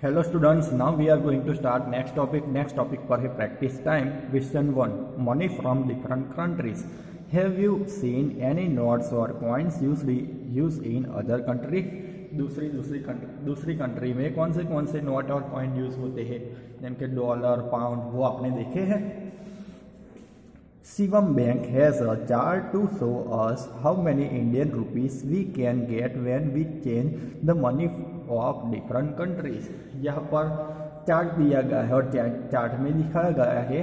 Hello students, now we are going to start next topic. Next topic पर है practice time. Question 1. Money from different countries. Have you seen any notes or coins used in other country? दूसरी country में कौन से note और coin use होते हैं, जैसे कि डॉलर, पाउंड, वो आपने देखे हैं? Shivam Bank has a chart to show us how many Indian rupees we can get when we change the money of different countries. यहाँ पर चार्ट दिया गया है और चार्ट में दिखाया गया है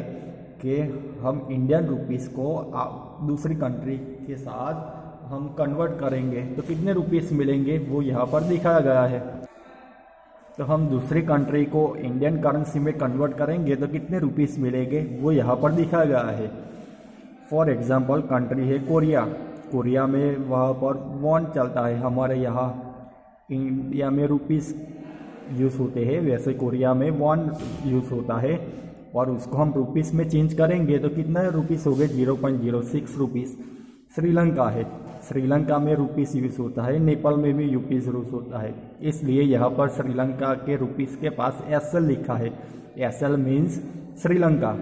कि हम इंडियन रुपीस को दूसरी कंट्री के साथ हम कन्वर्ट करेंगे तो कितने रुपीस मिलेंगे, वो यहाँ पर दिखाया गया है। तो हम दूसरी कंट्री को इंडियन करेंसी में कन्वर्ट करेंगे तो कितने रुपीस मिलेंगे, वो यहाँ पर दिखाया गया है। फॉर एग्जाम्पल कंट्री है कोरिया में वहाँ पर वॉन चलता है। हमारे यहाँ इंडिया में रुपीस यूज़ होते हैं, वैसे कोरिया में वॉन यूज़ होता है और उसको हम रुपीस में चेंज करेंगे तो कितना रुपीस हो गए, 0.06 रुपीस। श्रीलंका में रुपीस यूज़ होता है, नेपाल में भी रुपीस यूज़ होता है, इसलिए यहाँ पर श्रीलंका के रुपीस के पास एसएल लिखा है। SL means Sri Lanka.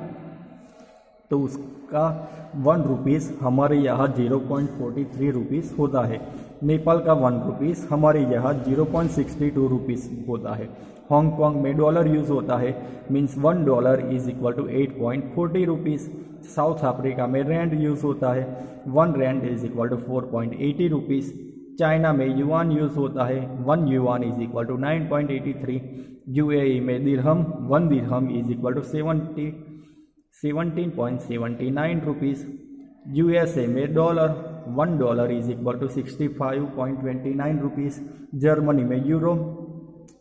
तो उसका 1 रुपीस हमारे यहाँ 0.43 रुपीस होता है। नेपाल का 1 रुपीस हमारे यहाँ 0.62 रुपीस होता है। हांगकांग में डॉलर यूज़ होता है, means $1 is equal to 8.40 rupees. South Africa में रैंड यूज़ होता है, 1 रैंड is equal to 4.80 rupees. China में युआन यूज़ होता है, 1 yuan is equal to 9.83। UAE में dirham, 1 dirham is equal to 17.79 rupees. USA में dollar, $1 is equal to 65.29 rupees. Germany में euro,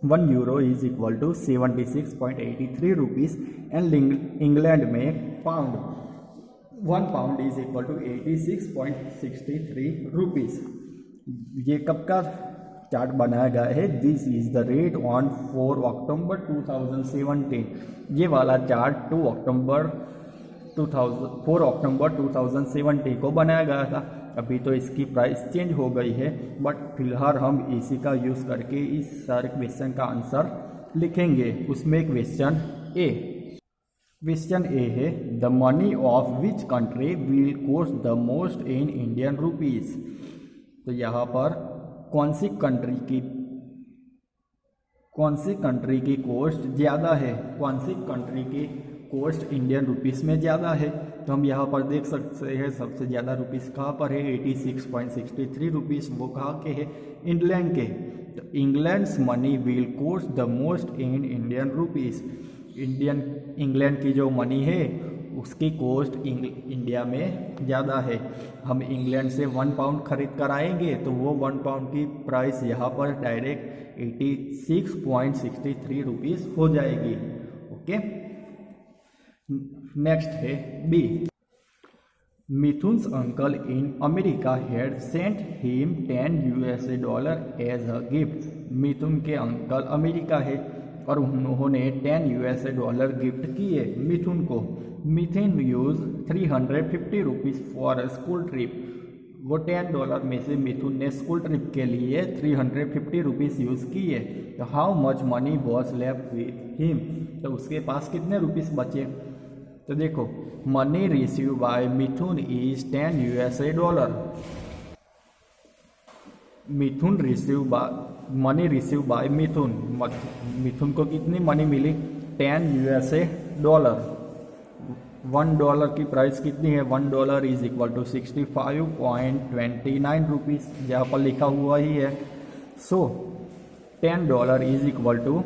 1 euro is equal to 76.83 rupees. And England में pound, 1 pound is equal to 86.63 rupees. ये कब का chart बनाया गया है? This is the rate on 4 October 2017। ये वाला चार्ट 4 अक्टूबर 2017 को बनाया गया था। अभी तो इसकी प्राइस चेंज हो गई है, बट फिलहाल हम इसी का यूज़ करके इस सारे क्वेश्चन का आंसर लिखेंगे। उसमें क्वेश्चन ए है, the money of which country will cost the most in Indian rupees. तो यहाँ पर कौन सी कंट्री की कॉस्ट ज़्यादा है, कौन सी कंट्री की कॉस्ट इंडियन रुपीस में ज़्यादा है? तो हम यहाँ पर देख सकते हैं सबसे ज़्यादा रुपीस कहाँ पर है, 86.63 रुपीस। वो कहाँ के है? इंग्लैंड के। तो England's money will cost the most in Indian rupees. England की जो मनी है उसकी कॉस्ट इंडिया में ज़्यादा है। हम इंग्लैंड से 1 पाउंड खरीद कर आएंगे तो वो 1 पाउंड की प्राइस यहाँ पर डायरेक्ट 86.63 रुपीस हो जाएगी। ओके, नेक्स्ट है B. Mithun's uncle in America had sent him $10 as a gift. Mithun के अंकल अमेरिका है और उन्होंने $10 गिफ्ट किए मिथुन को। Mithun use 350 rupees for a school trip. वो $10 में से मिथुन ने स्कूल ट्रिप के लिए 350 रुपीज़ यूज़ किए। तो how much money was left with him. तो उसके पास कितने रुपीज़ बचे? तो देखो, money receive by Mithun is $10। Money receive by Mithun को कितनी मनी मिली? $10। $1 की प्राइस कितनी है? $1 इज इक्वल टू 65.29 रुपीज़, जहाँ पर लिखा हुआ ही है। सो $10 इज इक्वल टू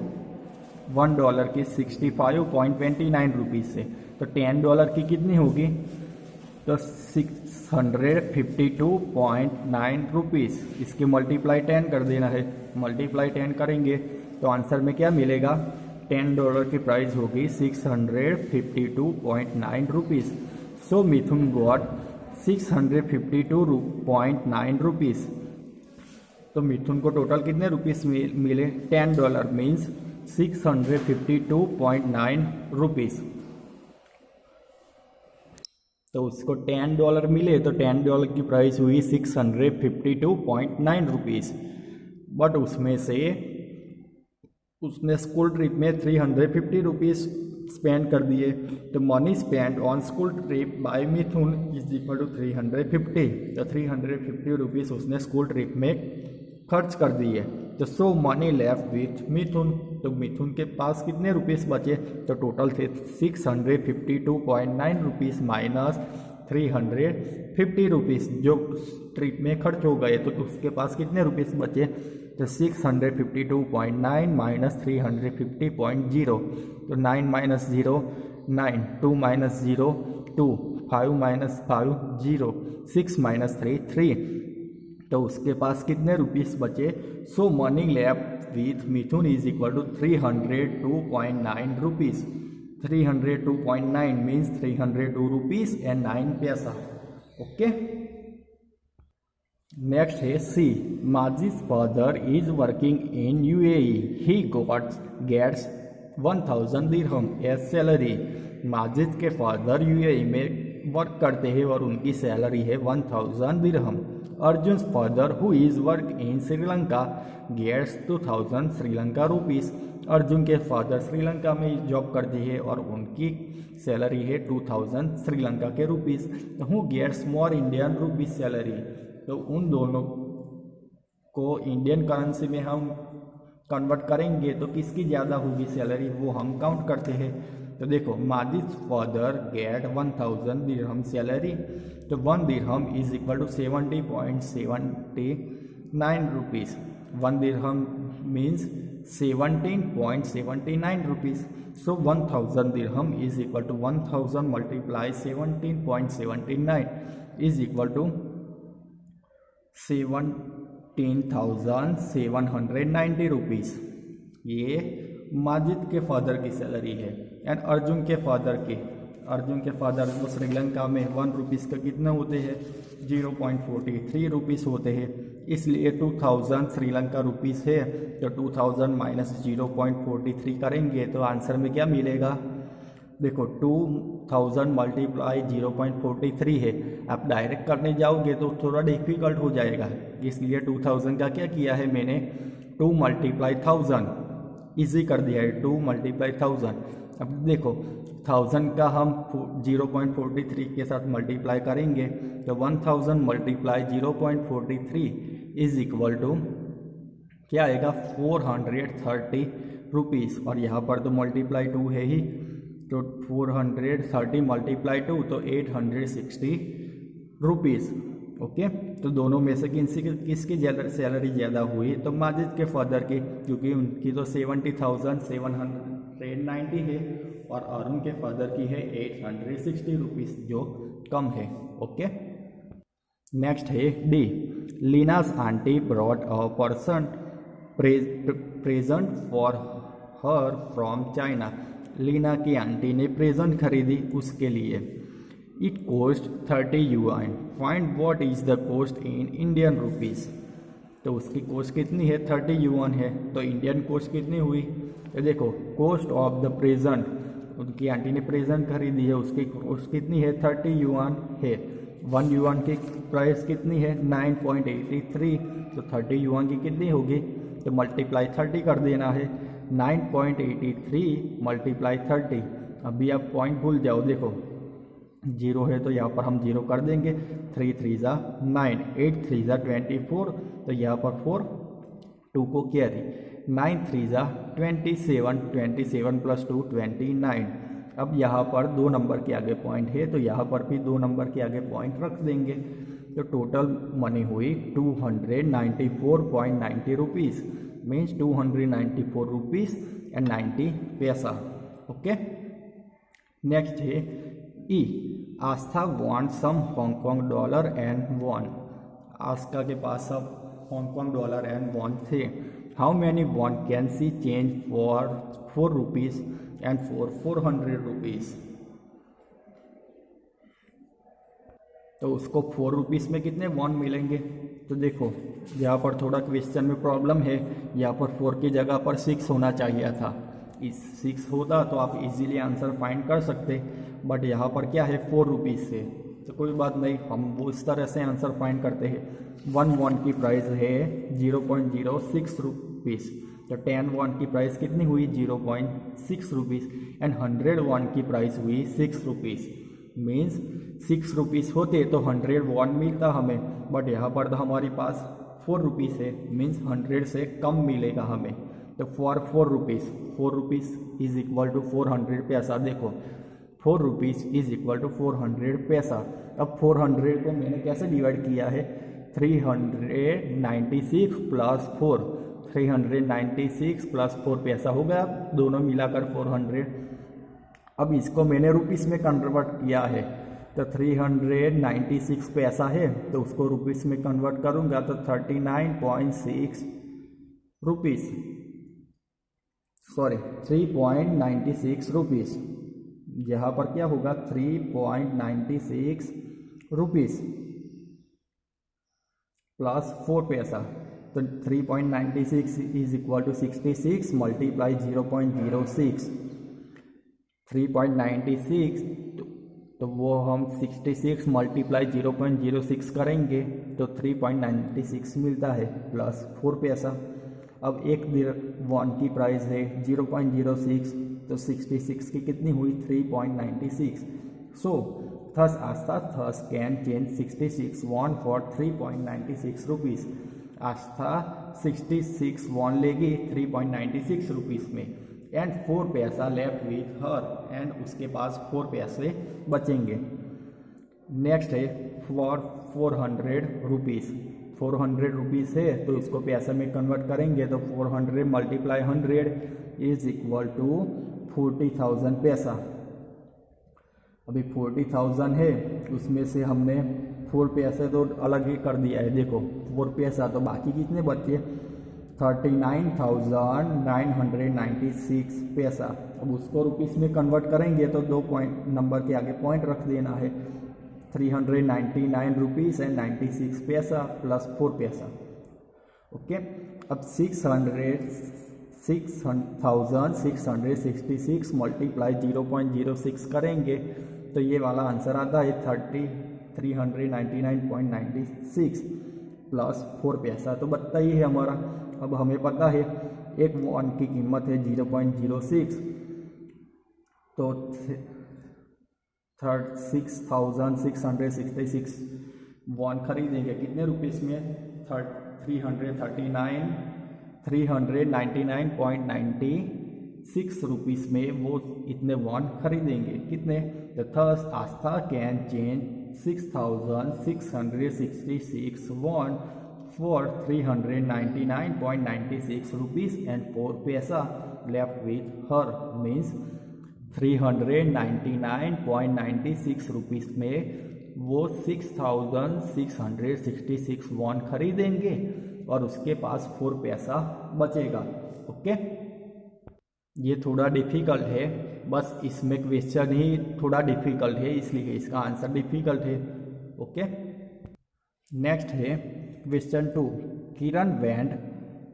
$1 की 65.29 रुपीज़ से तो $10 की कितनी होगी? तो 652.9 रुपीज़। इसकी मल्टीप्लाई 10 कर देना है। मल्टीप्लाई 10 करेंगे तो आंसर में क्या मिलेगा? $10 की प्राइस होगी 652.9 रुपीज़। सो मिथुन गॉट 652.9 रुपीज़। तो मिथुन को टोटल कितने रुपीज़ मिले? $10 मीन्स 652.9 रुपीज़। तो उसको $10 मिले तो $10 की प्राइस हुई 652.9 रुपीज़। बट उसमें से उसने स्कूल ट्रिप में 350 रुपीज़ स्पेंड कर दिए। तो money spend on school trip by Mithun is equal to 350। तो 350 रुपीज़ उसने स्कूल ट्रिप में खर्च कर दिए। तो सो मनी लेफ्ट विथ मिथुन, तो मिथुन के पास कितने रुपीज़ बचे? तो टोटल थे 652.9 रुपीज़ माइनस 350 रुपीज़ जो ट्रिप में खर्च हो गए। तो उसके पास कितने रुपीज़ बचे? तो 652.9 माइनस 350.0। तो 9 माइनस 0 9, 2 माइनस 0 2, 5 माइनस 5 0, 6 माइनस 3 3। तो उसके पास कितने रुपीज़ बचे? So money left with Mithun is equal to 302.9 rupees. 302.9 means 302 rupees and 9 paisa. Okay, next है C. Majid father is working in UAE, he gets 1000 dirham as salary. Majid के फादर यूएई में work करते हैं और उनकी सैलरी है 1000 dirham. Arjun father who is work in Sri Lanka gets 2000 Sri Lanka rupees. Arjun के father Sri Lanka में जॉब करते हैं और उनकी सैलरी है 2000 श्रीलंका के rupees. Who gets more Indian rupees salary, तो उन दोनों को इंडियन करेंसी में हम कन्वर्ट करेंगे तो किसकी ज़्यादा होगी सैलरी, वो हम काउंट करते हैं। तो देखो Majid father get 1000 dirham salary, तो 1 dirham is equal to 70.79 rupees. 1 dirham means 17.79 rupees. So 1000 dirham is equal to 1000 multiply 17.79 is equal to 17,790 rupees. ये माजिद के फादर की सैलरी है। एंड अर्जुन के फादर वो श्रीलंका में 1 रुपीज़ का कितना होते हैं? 0.43 रुपीज़ होते हैं, इसलिए 2000 श्रीलंका रुपीज़ है। तो 2000 माइनस 0.43 करेंगे तो आंसर में क्या मिलेगा? देखो 2000 मल्टीप्लाई 0.43 है। आप डायरेक्ट करने जाओगे तो थोड़ा डिफिकल्ट हो जाएगा, इसलिए 2000 का क्या किया है मैंने? 2 मल्टीप्लाई 1000 ईजी कर दिया है। 2 मल्टीप्लाई 1000। अब देखो 1000 का हम 0.43 के साथ मल्टीप्लाई करेंगे तो 1000 मल्टीप्लाई 0.43 इज इक्वल टू क्या आएगा? 430 रुपीज़। और यहाँ पर तो मल्टीप्लाई 2 है ही, तो 430 मल्टीप्लाई 2 तो 860 रुपीज़। ओके, तो दोनों में से किसकी सैलरी ज़्यादा हुई? तो माजिद के फादर की, क्योंकि उनकी तो 70,790 है और अरुण के फादर की है 860 रुपीज़ जो कम है। ओके, नेक्स्ट है D. Leena's aunty brought a person present for her from China. Leena की आंटी ने प्रेजेंट खरीदी उसके लिए। It cost 30 yuan. Find what is the cost in Indian rupees. तो उसकी कोस्ट कितनी है? 30 युआन है। तो इंडियन कोस्ट कितनी हुई? तो देखो कोस्ट ऑफ द प्रेजेंट, उनकी आंटी ने प्रेजेंट खरीदी है, उसकी कोस्ट कितनी है? 30 युआन है। 1 युआन की प्राइस कितनी है? 9.83। तो 30 युआन की कितनी होगी? तो मल्टीप्लाई 30 कर देना है। 9.83 मल्टीप्लाई 30। अभी आप पॉइंट भूल जाओ, देखो 0 है तो यहाँ पर हम 0 कर देंगे। 3 3 ज़ा 9, 8 3 ज़ा 24, तो यहाँ पर 4 2 को कैरी। 9 3 ज़ा 27, 27 प्लस 2 29। अब यहाँ पर 2 नंबर के आगे पॉइंट है तो यहाँ पर भी 2 नंबर के आगे पॉइंट रख देंगे। तो टोटल मनी हुई 294.90 रुपीज़, मीन्स 294 रुपीज़ एंड 90 पैसा। ओके, नेक्स्ट है E. Aastha want some Hong Kong dollar and won. Aastha के पास सब हांगकॉन्ग डॉलर एंड वॉन थे। How many won can she change for 4 rupees and for 400 rupees. तो उसको 4 रुपीज़ में कितने वॉन मिलेंगे? तो देखो यहाँ पर थोड़ा क्वेश्चन में प्रॉब्लम है, यहाँ पर 4 की जगह पर 6 होना चाहिए था। इस 6 होता तो आप इजीली आंसर फाइंड कर सकते, बट यहाँ पर क्या है 4 रुपीज़ से, तो कोई बात नहीं, हम वो इस तरह से आंसर फाइंड करते हैं। 1 वॉन की प्राइस है 0.06 रुपीज़, तो 10 वॉन की प्राइस कितनी हुई 0.6 रुपीज़ एंड 100 वॉन की प्राइस हुई 6 रुपीज़। मीन्स 6 रुपीज़ होते तो 100 वॉन मिलता हमें, बट यहाँ पर तो हमारे पास 4 रुपीज़ है, मीन्स 100 से कम मिलेगा हमें। तो for 4 rupees is equal to 400 paisa. देखो 4 रुपीज़ इज इक्वल टू 400 पैसा। अब 400 को मैंने कैसे डिवाइड किया है 396 प्लस 4, 396 प्लस 4 पैसा हो गया, दोनों मिलाकर 400। अब इसको मैंने रुपीस में कन्वर्ट किया है, तो 396 पैसा है तो उसको रुपीस में कन्वर्ट करूंगा तो 39.6 रुपीस, सॉरी 3.96 रुपीस। यहाँ पर क्या होगा 3.96 रुपीस प्लस 4 पैसा, तो 3.96 इज इक्वल टू 66 मल्टीप्लाई 0.06, 3.96 तो वो हम 66 मल्टीप्लाई 0.06 करेंगे तो 3.96 मिलता है प्लस 4 पैसा। अब एक वॉन की प्राइस है 0.06, तो 66 की कितनी हुई 3.96। So thus Aastha thus can change 66 won for 3.96 rupees. Aastha 66 won लेगी 3.96 रुपीज़ में and 4 paisa left with her, and उसके पास 4 पैसे बचेंगे। नेक्स्ट है फॉर 400 रुपीज़। 400 रुपीज़ है तो इसको पैसे में कन्वर्ट करेंगे तो 400 मल्टीप्लाई 100 इज इक्वल टू 40,000 पैसा। अभी 40,000 है, उसमें से हमने 4 पैसे तो अलग ही कर दिया है, देखो 4 पैसा, तो बाकी कितने बचे 39,996 पैसा। अब उसको रुपीस में कन्वर्ट करेंगे तो 2 पॉइंट नंबर के आगे पॉइंट रख देना है, 399 रुपीज़ एंड 96 पैसा प्लस 4 पैसा। ओके, अब 6,666 मल्टीप्लाई 0.06 करेंगे तो ये वाला आंसर आता है 399.96 प्लस 4 पैसा, तो बता ही है हमारा। अब हमें पता है एक वॉन की कीमत है 0.06, तो 6,666 वॉन खरीदेंगे कितने रुपीस में 399.96 रुपीस में वो इतने वॉन खरीदेंगे। कितने, तो thus Aastha can change 6,666 won for 399.96 rupees and 4 paisa left with her. Means 399.96 rupees में वो 6,666 वॉन खरीदेंगे और उसके पास 4 पैसा बचेगा। ओके, ये थोड़ा डिफिकल्ट है, बस इसमें क्वेश्चन ही थोड़ा डिफिकल्ट है इसलिए इसका आंसर डिफिकल्ट है। ओके, नेक्स्ट है question 2। Kiran went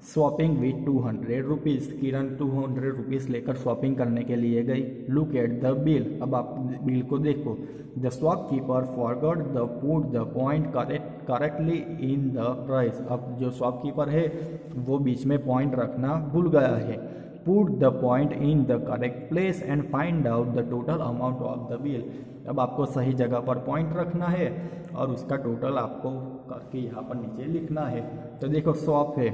shopping with 200 rupees. Kiran 200 rupees लेकर शॉपिंग करने के लिए गई। Look at the bill. अब आप बिल को देखो। The shopkeeper forgot the put the point correctly in the price. अब जो शॉपकीपर है वो बीच में पॉइंट रखना भूल गया है। Put the point in the correct place and find out the total amount of the bill. अब आपको सही जगह पर पॉइंट रखना है और उसका टोटल आपको करके यहाँ पर नीचे लिखना है। तो देखो शॉप है,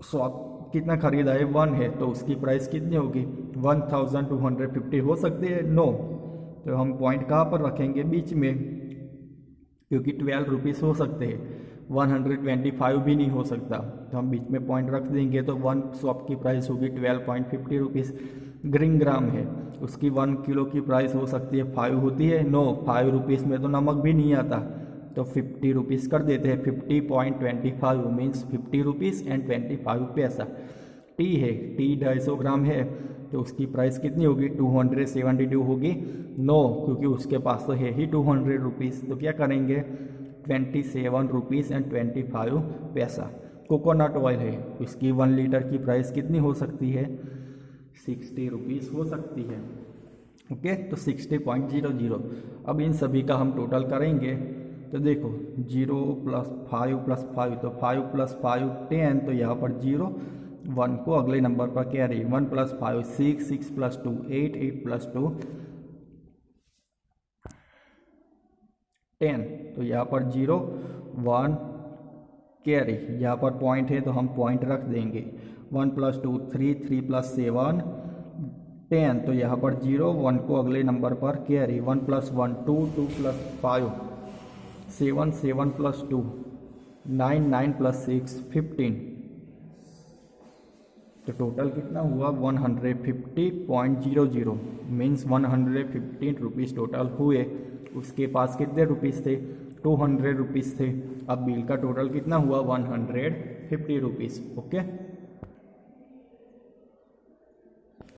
शॉप कितना खरीदा है 1 है, तो उसकी प्राइस कितनी होगी 1,250 हो सकती है। नो, तो हम पॉइंट कहाँ पर रखेंगे बीच में, क्योंकि 12 रुपीज़ हो सकते हैं, 125 भी नहीं हो सकता, तो हम बीच में पॉइंट रख देंगे। तो 1 शॉप की प्राइस होगी 12.50 रुपीज़। ग्रीन ग्राम है, उसकी 1 किलो की प्राइस हो सकती है 5 होती है। नो, 5 रुपीज़ में तो नमक भी नहीं आता, तो 50 रुपीज़ कर देते हैं। 50.25 मीन्स 50 रुपीज़ एंड 25 पैसा। टी है, टी 250 ग्राम है, तो उसकी प्राइस कितनी होगी 272 होगी। नो, क्योंकि उसके पास तो है ही 200 रुपीज़, तो क्या करेंगे 27 रुपीज़ एंड 25 पैसा। कोकोनट ऑयल है, उसकी 1 लीटर की प्राइस कितनी हो सकती है 60 रुपीज़ हो सकती है। ओके, तो 60.00। अब इन सभी का हम टोटल करेंगे तो देखो 0 + 5 + 5, तो 5 + 5 10, तो यहाँ पर 0, 1 को अगले नंबर पर कैरी, 1 + 5 6, 6 + 2 8, 8 + 2 10। तो यहाँ पर 0 1 कैरी, यहाँ पर पॉइंट है तो हम पॉइंट रख देंगे। 1 + 2 3, 3 + 7 10। तो यहाँ पर 0 1 को अगले नंबर पर कैरी, 1 + 1 2, 2 + 5 7, 7 + 2 9, 9 + 6 15। तो टोटल कितना हुआ 150.00 मीन्स 115 रुपीज़ टोटल हुए। उसके पास कितने रुपीज़ थे, 200 रुपीज़ थे। अब बिल का टोटल कितना हुआ 150 रुपीज़। ओके।